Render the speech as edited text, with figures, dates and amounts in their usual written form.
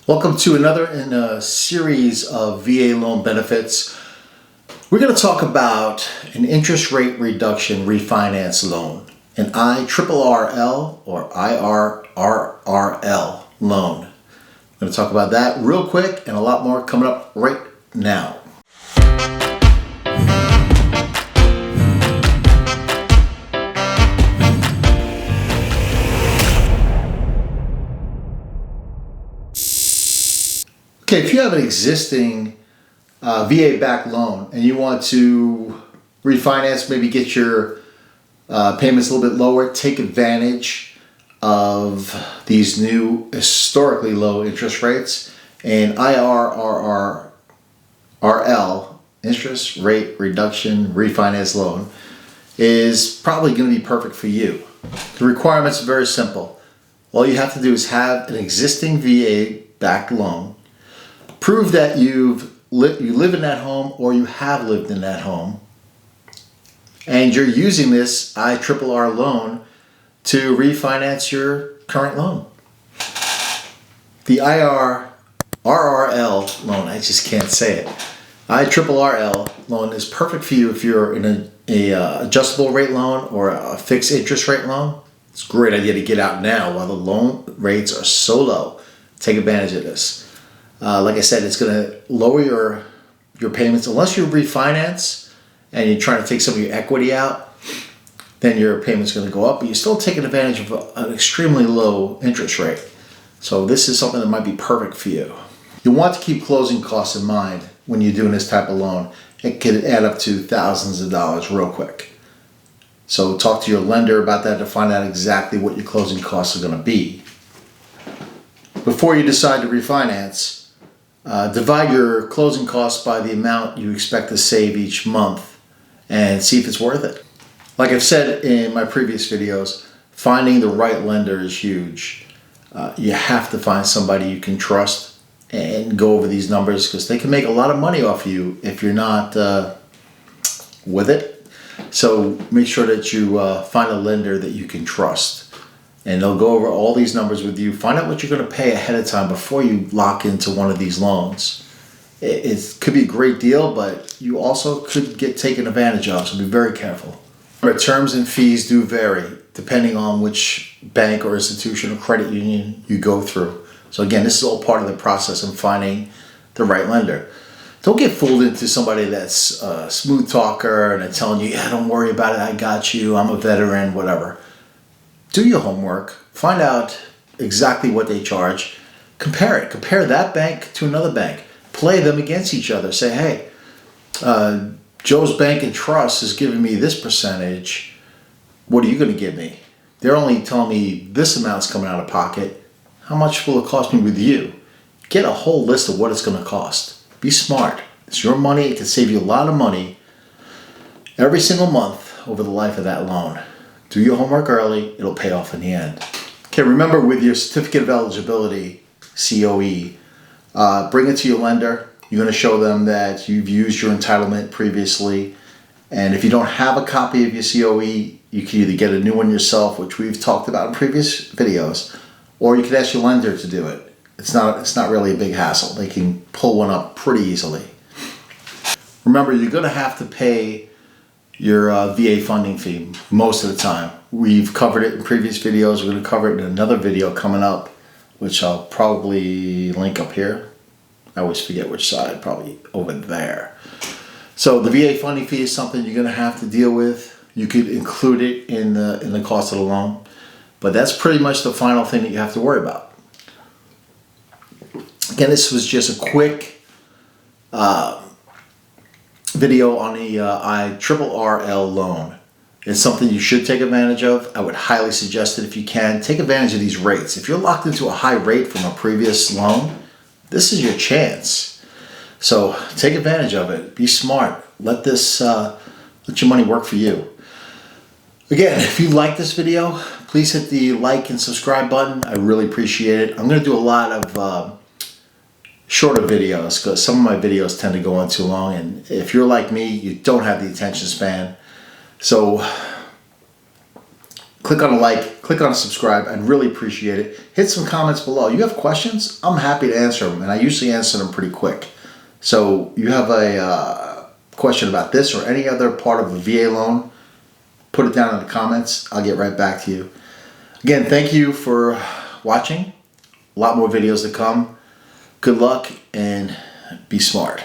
Welcome to another in a series of VA loan benefits. We're going to talk about an interest rate reduction refinance loan, an IRRRL or IRRRL loan. I'm going to talk about that real quick and a lot more coming up right now. Okay, if you have an existing VA-backed loan and you want to refinance, maybe get your payments a little bit lower, take advantage of these new historically low interest rates, and IRRRL, interest rate reduction refinance loan, is probably going to be perfect for you. The requirements are very simple. All you have to do is have an existing VA-backed loan. Prove that you live in that home or you have lived in that home, and you're using this IRRRL loan to refinance your current loan. The IRRRL loan, I just can't say it. IRRRL loan is perfect for you if you're in an adjustable rate loan or a fixed interest rate loan. It's a great idea to get out now while the loan rates are so low. Take advantage of this. Like I said, it's going to lower your payments. Unless you refinance and you're trying to take some of your equity out, then your payment's going to go up, but you're still taking advantage of an extremely low interest rate. So this is something that might be perfect for you. You want to keep closing costs in mind when you're doing this type of loan. It could add up to thousands of dollars real quick. So talk to your lender about that to find out exactly what your closing costs are going to be. Before you decide to refinance, divide your closing costs by the amount you expect to save each month and see if it's worth it. Like I've said in my previous videos, finding the right lender is huge. You have to find somebody you can trust and go over these numbers because they can make a lot of money off you if you're not with it. So make sure that you find a lender that you can trust. And they'll go over all these numbers with you. Find out what you're going to pay ahead of time before you lock into one of these loans. It could be a great deal, but you also could get taken advantage of, so be very careful. But terms and fees do vary depending on which bank or institution or credit union you go through. So again, this is all part of the process of finding the right lender. Don't get fooled into somebody that's a smooth talker and they're telling you, yeah, don't worry about it, I got you, I'm a veteran, whatever. Do your homework, find out exactly what they charge, compare it. Compare that bank to another bank. Play them against each other. Say, hey, Joe's Bank and Trust is giving me this percentage. What are you going to give me? They're only telling me this amount's coming out of pocket. How much will it cost me with you? Get a whole list of what it's going to cost. Be smart. It's your money. It can save you a lot of money every single month over the life of that loan. Do your homework early, it'll pay off in the end. Okay, remember with your certificate of eligibility, COE, bring it to your lender. You're going to show them that you've used your entitlement previously. And if you don't have a copy of your COE, you can either get a new one yourself, which we've talked about in previous videos, or you can ask your lender to do it. It's not really a big hassle. They can pull one up pretty easily. Remember, you're going to have to pay your VA funding fee most of the time. We've covered it in previous videos. We're going to cover it in another video coming up, which I'll probably link up here. I always forget which side, probably over there. So the VA funding fee is something you're going to have to deal with. You could include it in the cost of the loan, but that's pretty much the final thing that you have to worry about. Again, this was just a quick video on the IRRRL loan. It's something you should take advantage of. I would highly suggest it if you can. Take advantage of these rates. If you're locked into a high rate from a previous loan, this is your chance. So take advantage of it. Be smart. Let your money work for you. Again, if you like this video, please hit the like and subscribe button. I really appreciate it. I'm going to do a lot of shorter videos because some of my videos tend to go on too long, and if you're like me, you don't have the attention span. So Click on a like, click on a subscribe. I'd really appreciate it. Hit some comments below. You have questions? I'm happy to answer them, and I usually answer them pretty quick. So you have a question about this or any other part of the VA loan, put it down in the comments. I'll get right back to you. Again, thank you for watching. A lot more videos to come. Good luck and be smart.